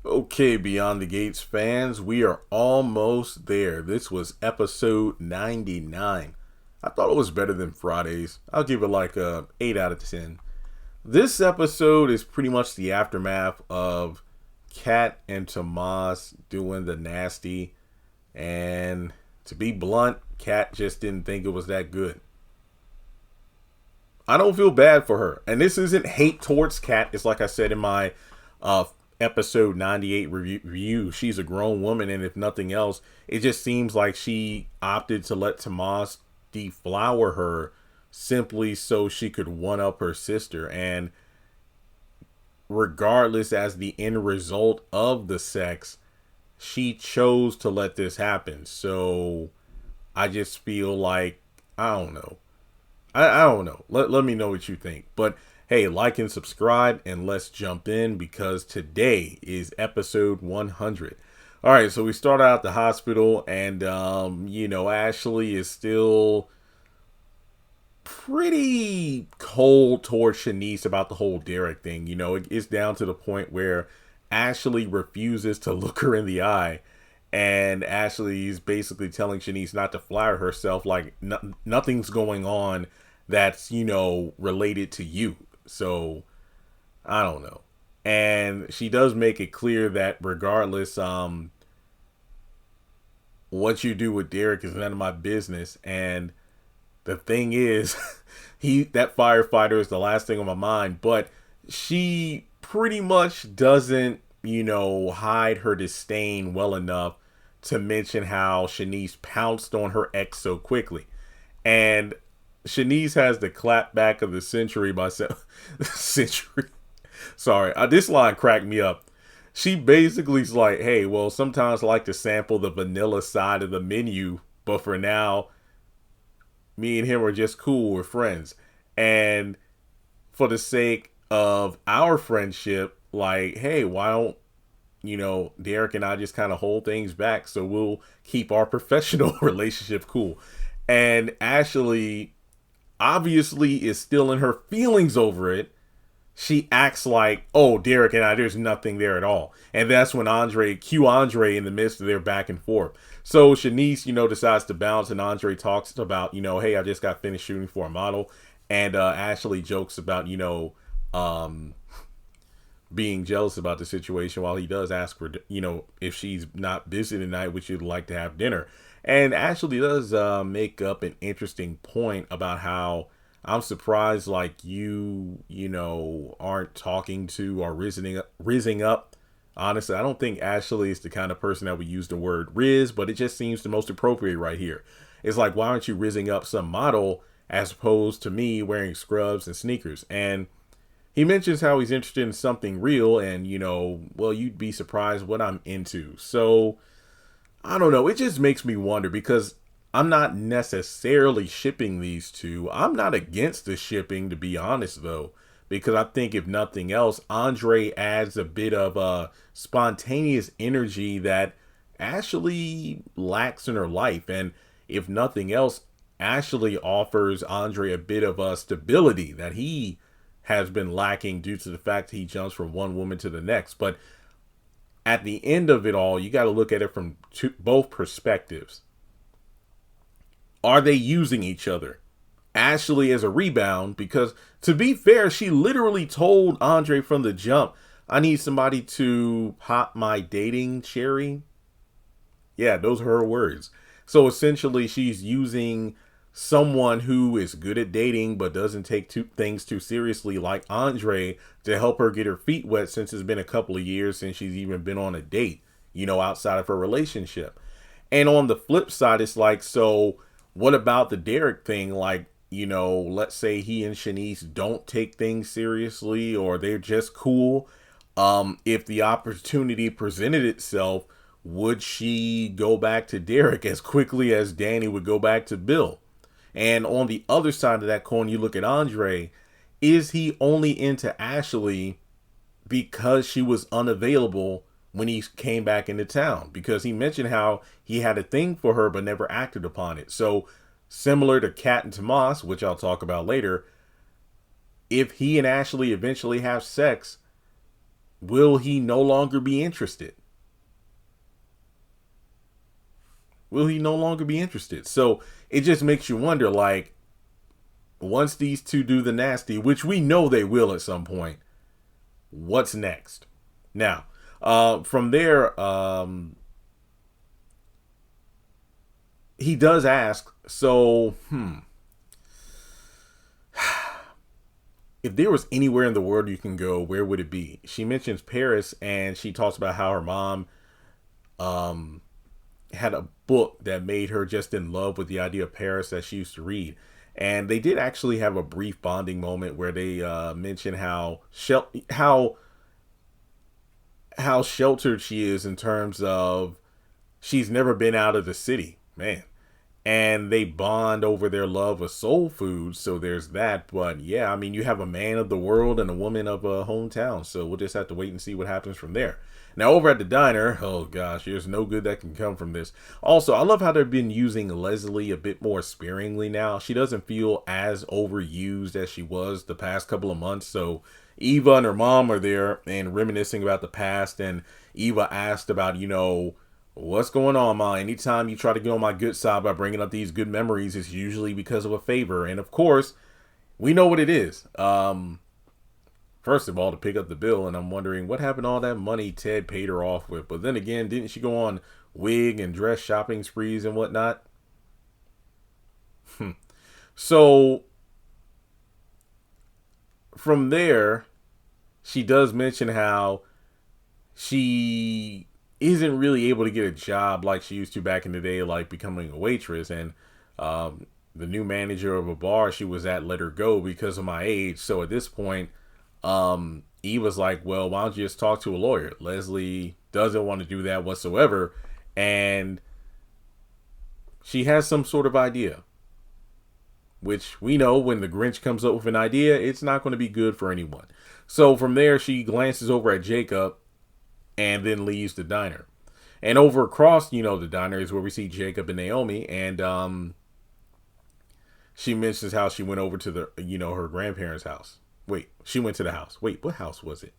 Okay, Beyond the Gates fans, we are almost there. This was episode 99. I thought it was better than Fridays. I'll give it like a 8 out of 10. This episode is pretty much the aftermath of Kat and Tomas doing the nasty. And to be blunt, Kat just didn't think it was that good. I don't feel bad for her. And this isn't hate towards Kat. It's like I said in my uh, episode 98 review. She's a grown woman, and if nothing else, it just seems like she opted to let Tomas deflower her simply so she could one up her sister. And regardless as the end result of the sex, she chose to let this happen. So I just feel like, I don't know. I don't know. Let me know what you think. But hey, like and subscribe, and let's jump in because today is episode 100. All right, so we start out at the hospital, and Ashley is still pretty cold towards Shanice about the whole Derek thing. It's down to the point where Ashley refuses to look her in the eye. And Ashley is basically telling Shanice not to flatter herself, like nothing's going on that's, related to you. So, I don't know. And she does make it clear that regardless, what you do with Derek is none of my business. And the thing is, that firefighter is the last thing on my mind. But she pretty much doesn't, hide her disdain well enough to mention how Shanice pounced on her ex so quickly. And Shanice has the clap back of the century by century. Sorry, this line cracked me up. She basically is like, hey, well, sometimes I like to sample the vanilla side of the menu, but for now, me and him are just cool, we're friends. And for the sake of our friendship, like, hey, why don't Derek and I just kind of hold things back so we'll keep our professional relationship cool. And Ashley obviously is still in her feelings over it. She acts like, oh, Derek and I, there's nothing there at all. And that's when Andre in the midst of their back and forth. So Shanice, decides to bounce, and Andre talks about, hey, I just got finished shooting for a model. And Ashley jokes about, being jealous about the situation while he does ask her, if she's not busy tonight, would you like to have dinner? And Ashley does make up an interesting point about how I'm surprised, like, you aren't talking to or rizzing up. Honestly, I don't think Ashley is the kind of person that would use the word rizz, but it just seems the most appropriate right here. It's like, why aren't you rizzing up some model as opposed to me wearing scrubs and sneakers? And he mentions how he's interested in something real, and, well, you'd be surprised what I'm into. So, I don't know. It just makes me wonder because I'm not necessarily shipping these two. I'm not against the shipping, to be honest, though, because I think if nothing else, Andre adds a bit of spontaneous energy that Ashley lacks in her life. And if nothing else, Ashley offers Andre a bit of stability that he has been lacking due to the fact that he jumps from one woman to the next. But at the end of it all, you got to look at it from both perspectives. Are they using each other? Ashley as a rebound, because to be fair, she literally told Andre from the jump, I need somebody to pop my dating cherry. Yeah, those are her words. So essentially, she's using someone who is good at dating but doesn't take things too seriously, like Andre, to help her get her feet wet, since it's been a couple of years since she's even been on a date, outside of her relationship. And on the flip side, it's like, so what about the Derek thing? Like, let's say he and Shanice don't take things seriously, or they're just cool. If the opportunity presented itself, would she go back to Derek as quickly as Danny would go back to Bill? And on the other side of that coin, you look at Andre. Is he only into Ashley because she was unavailable when he came back into town? Because he mentioned how he had a thing for her but never acted upon it. So similar to Kat and Tomas, which I'll talk about later, if he and Ashley eventually have sex, will he no longer be interested? Will he no longer be interested? So it just makes you wonder, like, once these two do the nasty, which we know they will at some point, what's next? Now, from there, he does ask, so, if there was anywhere in the world you can go, where would it be? She mentions Paris, and she talks about how her mom had a book that made her just in love with the idea of Paris that she used to read. And they did actually have a brief bonding moment where they mention how sheltered she is in terms of she's never been out of the city, man. And they bond over their love of soul food, so there's that. But yeah, I mean, you have a man of the world and a woman of a hometown, so we'll just have to wait and see what happens from there. Now, over at the diner, oh gosh, there's no good that can come from this. Also, I love how they've been using Leslie a bit more sparingly now. She doesn't feel as overused as she was the past couple of months. So Eva and her mom are there and reminiscing about the past, and Eva asked about, what's going on, Ma? Anytime you try to get on my good side by bringing up these good memories, it's usually because of a favor. And of course, we know what it is. First of all, to pick up the bill, and I'm wondering what happened to all that money Ted paid her off with. But then again, didn't she go on wig and dress shopping sprees and whatnot? So from there, she does mention how she isn't really able to get a job like she used to back in the day, like becoming a waitress. And the new manager of a bar she was at let her go because of my age. So at this point, Eva's like, well, why don't you just talk to a lawyer? Leslie doesn't want to do that whatsoever. And she has some sort of idea, which we know when the Grinch comes up with an idea, it's not going to be good for anyone. So from there, she glances over at Jacob and then leaves the diner. And over across, the diner is where we see Jacob and Naomi. And she mentions how she went over to her grandparents' house. Wait, she went to the house. Wait, what house was it?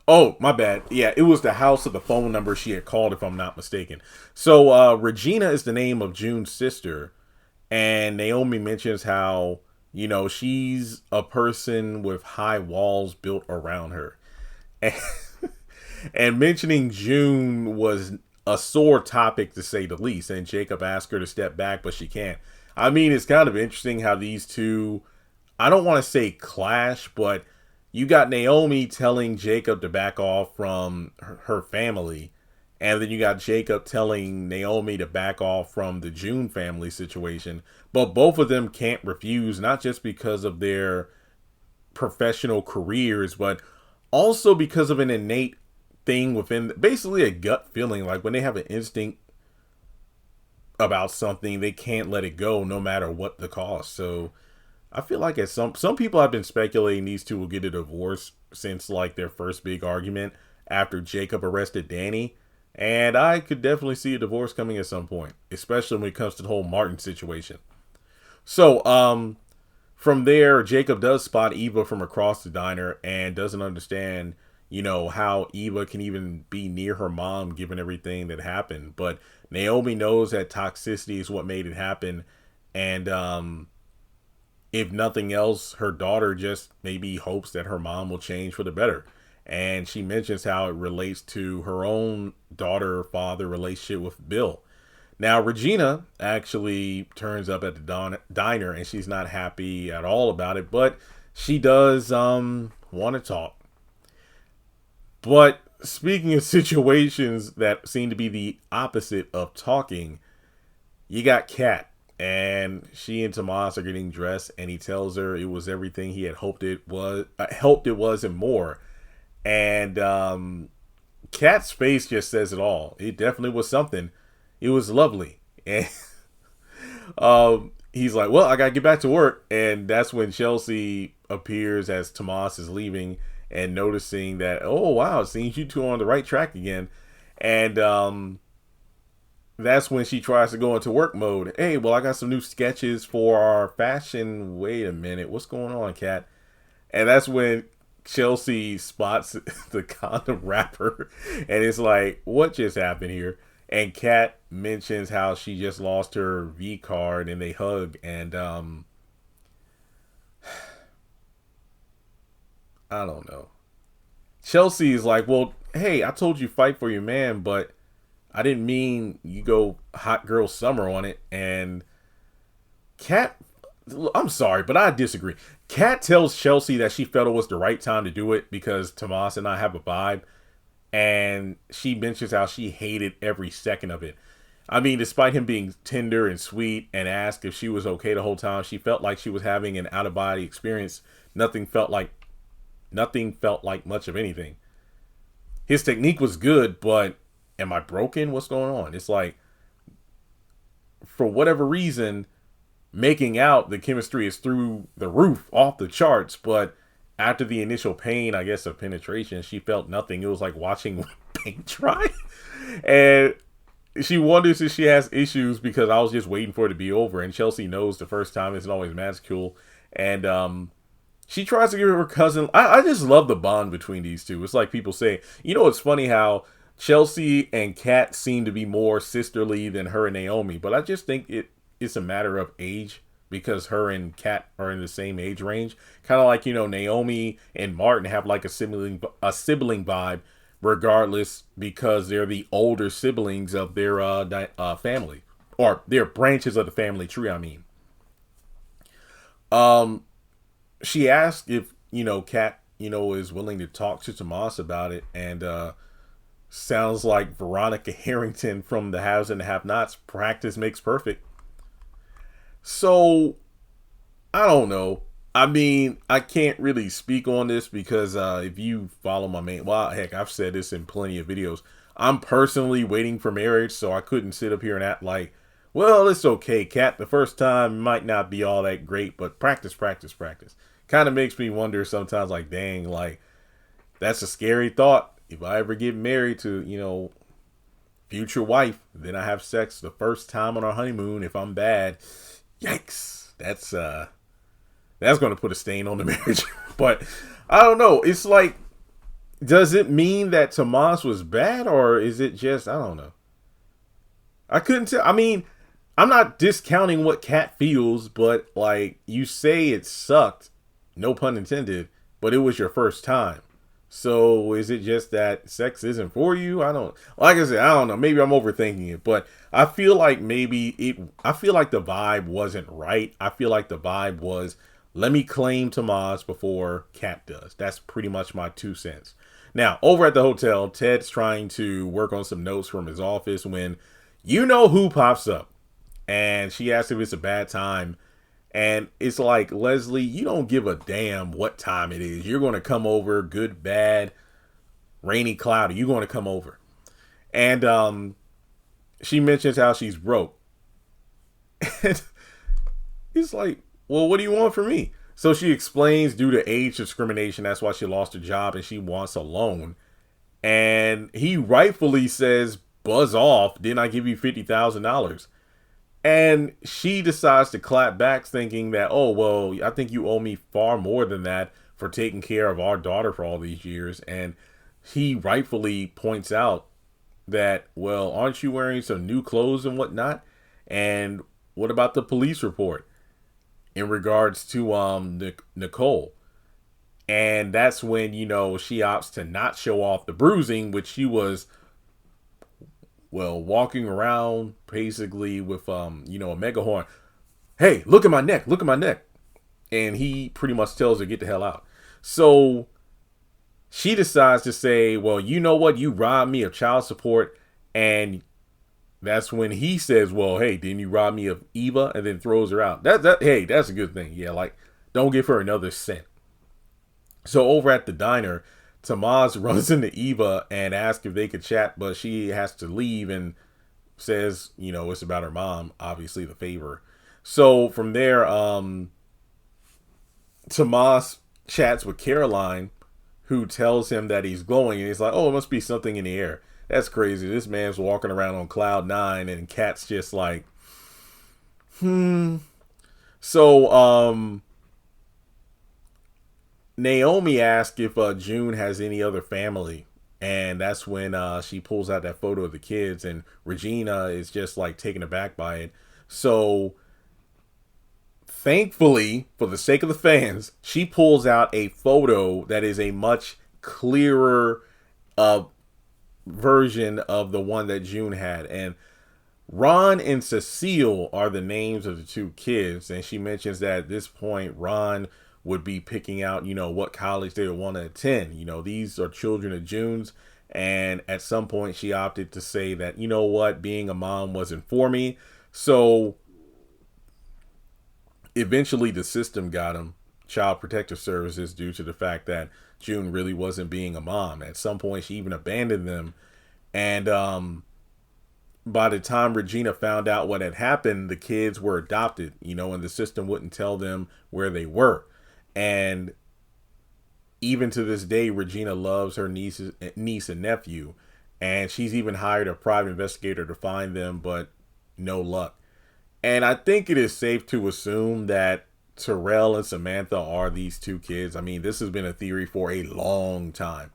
Oh, my bad. Yeah, it was the house of the phone number she had called, if I'm not mistaken. So Regina is the name of June's sister. And Naomi mentions how, she's a person with high walls built around her. And mentioning June was a sore topic, to say the least. And Jacob asked her to step back, but she can't. I mean, it's kind of interesting how these two, I don't want to say clash, but you got Naomi telling Jacob to back off from her family. And then you got Jacob telling Naomi to back off from the June family situation. But both of them can't refuse, not just because of their professional careers, but also because of an innate thing within, basically a gut feeling. Like when they have an instinct about something, they can't let it go no matter what the cost. So I feel like at some people have been speculating these two will get a divorce since like their first big argument after Jacob arrested Danny. And I could definitely see a divorce coming at some point, especially when it comes to the whole Martin situation. So from there, Jacob does spot Eva from across the diner and doesn't understand, how Eva can even be near her mom given everything that happened. But Naomi knows that toxicity is what made it happen. And if nothing else, her daughter just maybe hopes that her mom will change for the better. And she mentions how it relates to her own daughter-father relationship with Bill. Now, Regina actually turns up at the diner, and she's not happy at all about it, but she does want to talk. But speaking of situations that seem to be the opposite of talking, you got Kat, and she and Tomas are getting dressed, and he tells her it was everything he had hoped it was, and more. And Kat's face just says it all. It definitely was something. It was lovely. And he's like, well, I gotta get back to work. And that's when Chelsea appears as Tomas is leaving and noticing that, oh wow, it seems you two are on the right track again. And that's when she tries to go into work mode. Hey, well, I got some new sketches for our fashion. Wait a minute, what's going on, Kat? And that's when Chelsea spots the condom wrapper and it's like, what just happened here? And Kat mentions how she just lost her V card and they hug and I don't know. Chelsea is like, well, hey, I told you fight for your man, but I didn't mean you go hot girl summer on it. And Kat, I'm sorry, but I disagree. Kat tells Chelsea that she felt it was the right time to do it because Tomas and I have a vibe. And she mentions how she hated every second of it. I mean, despite him being tender and sweet and asked if she was okay the whole time, she felt like she was having an out of body experience. Nothing felt like much of anything. His technique was good, but am I broken? What's going on? It's like, for whatever reason, making out, the chemistry is through the roof, off the charts, but after the initial pain, I guess, of penetration, she felt nothing. It was like watching paint dry. And she wonders if she has issues because I was just waiting for it to be over. And Chelsea knows the first time isn't always magical. And she tries to give her cousin. I just love the bond between these two. It's like people say, it's funny how Chelsea and Kat seem to be more sisterly than her and Naomi. But I just think it's a matter of age because her and Kat are in the same age range. Kind of like, Naomi and Martin have like a sibling vibe regardless because they're the older siblings of their family. Or they're branches of the family tree, I mean. She asked if, Kat, is willing to talk to Tomas about it. And sounds like Veronica Harrington from The Haves and the Have-Nots. Practice makes perfect. So, I don't know. I mean, I can't really speak on this because if you follow my heck, I've said this in plenty of videos. I'm personally waiting for marriage, so I couldn't sit up here and act like, well, it's okay, Kat. The first time might not be all that great, but practice. Kind of makes me wonder sometimes, like, dang, like, that's a scary thought. If I ever get married to, future wife, then I have sex the first time on our honeymoon. If I'm bad, yikes. That's going to put a stain on the marriage. But I don't know. It's like, does it mean that Tomas was bad or is it just, I don't know. I couldn't tell. I mean, I'm not discounting what Kat feels, but like you say it sucked, no pun intended, but it was your first time. So is it just that sex isn't for you? Like I said, I don't know. Maybe I'm overthinking it, but I feel like I feel like the vibe wasn't right. I feel like the vibe was, let me claim Tomas before Kat does. That's pretty much my 2 cents. Now, over at the hotel, Ted's trying to work on some notes from his office when who pops up. And she asks if it's a bad time. And it's like, Leslie, you don't give a damn what time it is. You're going to come over, good, bad, rainy, cloudy. You're going to come over. And she mentions how she's broke. And he's like, well, what do you want from me? So she explains due to age discrimination, that's why she lost her job and she wants a loan. And he rightfully says, buzz off. Didn't I give you $50,000? And she decides to clap back thinking that, oh, well, I think you owe me far more than that for taking care of our daughter for all these years. And he rightfully points out that, well, aren't you wearing some new clothes and whatnot? And what about the police report in regards to Nicole? And that's when, she opts to not show off the bruising, which she was, walking around basically with, a mega horn. Hey, look at my neck. And he pretty much tells her, get the hell out. So she decides to say, well, you know what? You robbed me of child support. And that's when he says, well, hey, didn't you rob me of Eva? And then throws her out. Hey, that's a good thing. Yeah, like, don't give her another cent. So over at the diner, Tomas runs into Eva and asks if they could chat, but she has to leave and says, it's about her mom, obviously the favor. So from there, Tomas chats with Caroline, who tells him that he's glowing, and he's like, oh, it must be something in the air. That's crazy. This man's walking around on cloud 9, and Kat's just like, So, Naomi asks if June has any other family. And that's when she pulls out that photo of the kids, and Regina is just like taken aback by it. So thankfully, for the sake of the fans, she pulls out a photo that is a much clearer version of the one that June had. And Ron and Cecile are the names of the two kids. And she mentions that at this point, Ron would be picking out, what college they would want to attend. These are children of June's. And at some point, she opted to say that, what, being a mom wasn't for me. So eventually the system got him Child Protective Services due to the fact that June really wasn't being a mom. At some point, she even abandoned them. And by the time Regina found out what had happened, the kids were adopted, and the system wouldn't tell them where they were. And even to this day, Regina loves her niece and nephew. And she's even hired a private investigator to find them, but no luck. And I think it is safe to assume that Terrell and Samantha are these two kids. I mean, this has been a theory for a long time.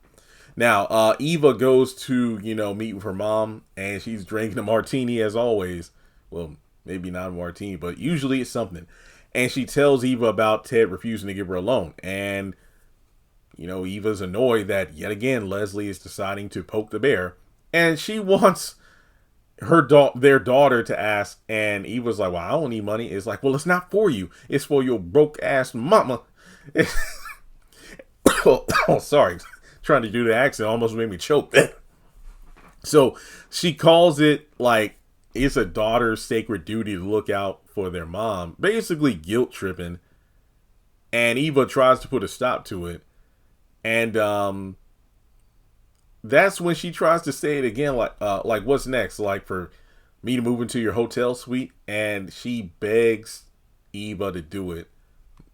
Now, Eva goes to, meet with her mom, and she's drinking a martini as always. Well, maybe not a martini, but usually it's something. And she tells Eva about Ted refusing to give her a loan. And, Eva's annoyed that, yet again, Leslie is deciding to poke the bear. And she wants their daughter to ask. And Eva's like, well, I don't need money. It's like, well, it's not for you. It's for your broke-ass mama. Oh, sorry. Trying to do the accent almost made me choke. So she calls it like it's a daughter's sacred duty to look out for their mom, basically guilt tripping. And Eva tries to put a stop to it. And that's when she tries to say it again, like what's next? Like for me to move into your hotel suite. And she begs Eva to do it,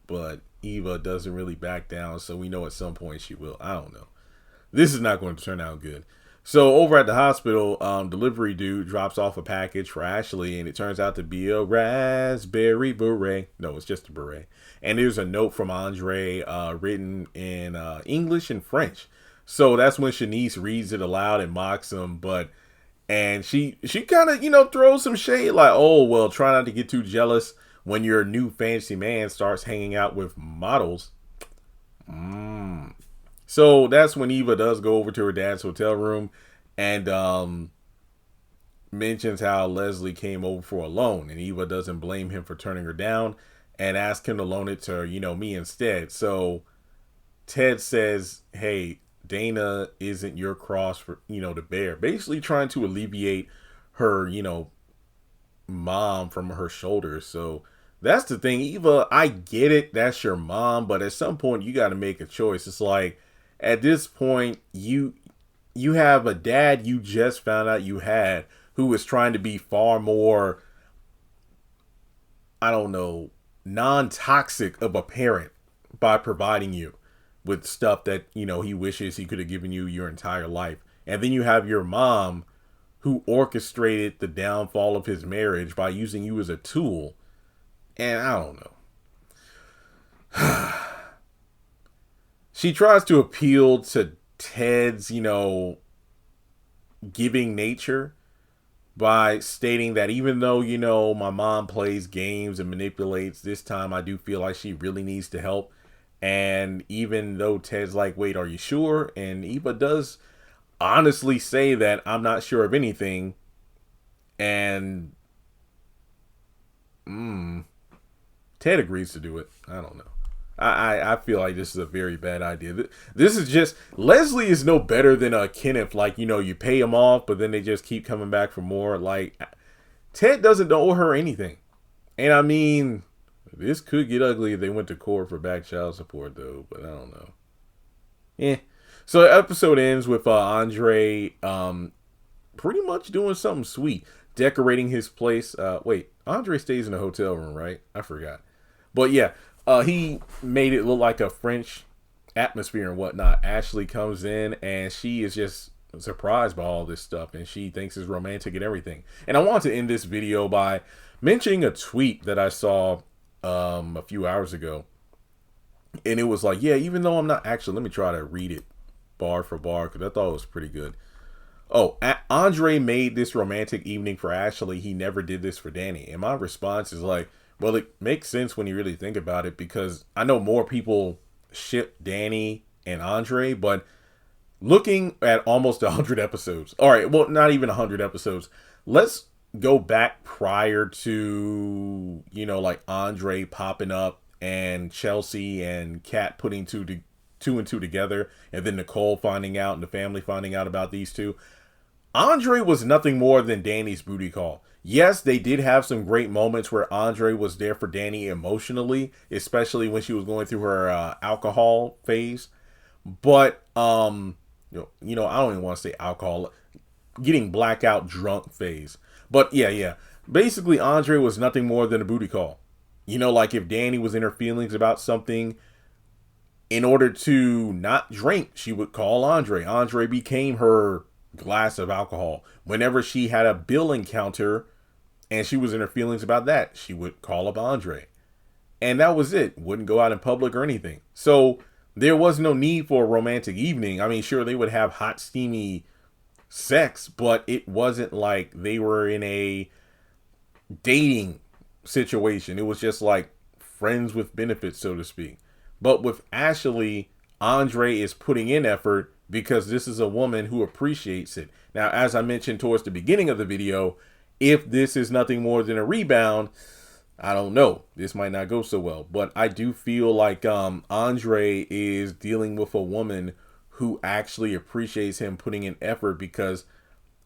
but Eva doesn't really back down. So we know at some point she will. I don't know. This is not going to turn out good. So over at the hospital, delivery dude drops off a package for Ashley, and it turns out to be a raspberry beret. No, it's just a beret. And there's a note from Andre written in English and French. So that's when Shanice reads it aloud and mocks him. And she kind of, throws some shade like, oh, well, try not to get too jealous when your new fancy man starts hanging out with models. So that's when Eva does go over to her dad's hotel room and mentions how Leslie came over for a loan. And Eva doesn't blame him for turning her down and asks him to loan it to, me instead. So Ted says, hey, Dana isn't your cross for, to bear. Basically trying to alleviate her, mom from her shoulders. So that's the thing. Eva, I get it. That's your mom. But at some point, you got to make a choice. It's like, at this point, you have a dad you just found out you had who is trying to be far more, I don't know, non-toxic of a parent by providing you with stuff that, he wishes he could have given you your entire life. And then you have your mom who orchestrated the downfall of his marriage by using you as a tool. And I don't know. She tries to appeal to Ted's, giving nature by stating that even though, my mom plays games and manipulates, this time I do feel like she really needs to help. And even though Ted's like, wait, are you sure? And Eva does honestly say that I'm not sure of anything. And Ted agrees to do it. I don't know. I feel like this is a very bad idea. This is just, Leslie is no better than Kenneth. Like, you pay him off, but then they just keep coming back for more. Like, Ted doesn't owe her anything. And I mean, this could get ugly if they went to court for back child support, though. But I don't know. Yeah. So the episode ends with Andre pretty much doing something sweet. Decorating his place. Wait, Andre stays in a hotel room, right? I forgot. But yeah. He made it look like a French atmosphere and whatnot. Ashley comes in and she is just surprised by all this stuff and she thinks it's romantic and everything. And I want to end this video by mentioning a tweet that I saw a few hours ago. And it was like, yeah, even though I'm not actually, let me try to read it bar for bar because I thought it was pretty good. Oh, Andre made this romantic evening for Ashley. He never did this for Danny. And my response is like, well, it makes sense when you really think about it, because I know more people ship Danny and Andre, but looking at almost 100 episodes. All right, well, not even 100 episodes. Let's go back prior to, like Andre popping up and Chelsea and Kat putting two and two together, and then Nicole finding out and the family finding out about these two. Andre was nothing more than Danny's booty call. Yes, they did have some great moments where Andre was there for Danny emotionally, especially when she was going through her alcohol phase. But I don't even want to say alcohol, getting blackout drunk phase. But yeah. Basically, Andre was nothing more than a booty call. Like if Danny was in her feelings about something, in order to not drink, she would call Andre. Andre became her glass of alcohol. Whenever she had a bill encounter and she was in her feelings about that, she would call up Andre. And that was it. Wouldn't go out in public or anything. So there was no need for a romantic evening. I mean, sure, they would have hot, steamy sex, but it wasn't like they were in a dating situation. It was just like friends with benefits, so to speak. But with Ashley, Andre is putting in effort because this is a woman who appreciates it. Now, as I mentioned towards the beginning of the video, if this is nothing more than a rebound, I don't know. This might not go so well. But I do feel like Andre is dealing with a woman who actually appreciates him putting in effort, because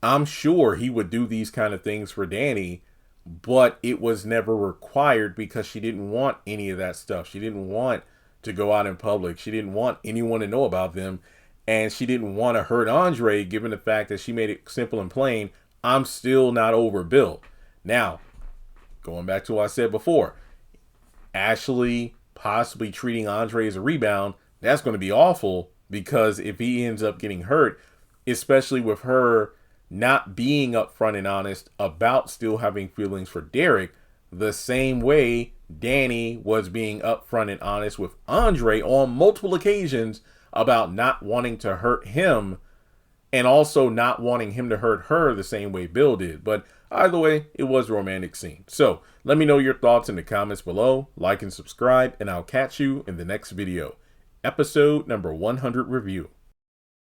I'm sure he would do these kind of things for Danny, but it was never required because she didn't want any of that stuff. She didn't want to go out in public. She didn't want anyone to know about them. And she didn't want to hurt Andre, given the fact that she made it simple and plain. I'm still not over Bill. Now, going back to what I said before, Ashley possibly treating Andre as a rebound, that's going to be awful, because if he ends up getting hurt, especially with her not being upfront and honest about still having feelings for Derek, the same way Danny was being upfront and honest with Andre on multiple occasions about not wanting to hurt him, and also not wanting him to hurt her the same way Bill did. But either way, it was a romantic scene. So let me know your thoughts in the comments below. Like and subscribe, and I'll catch you in the next video. Episode number 100 review.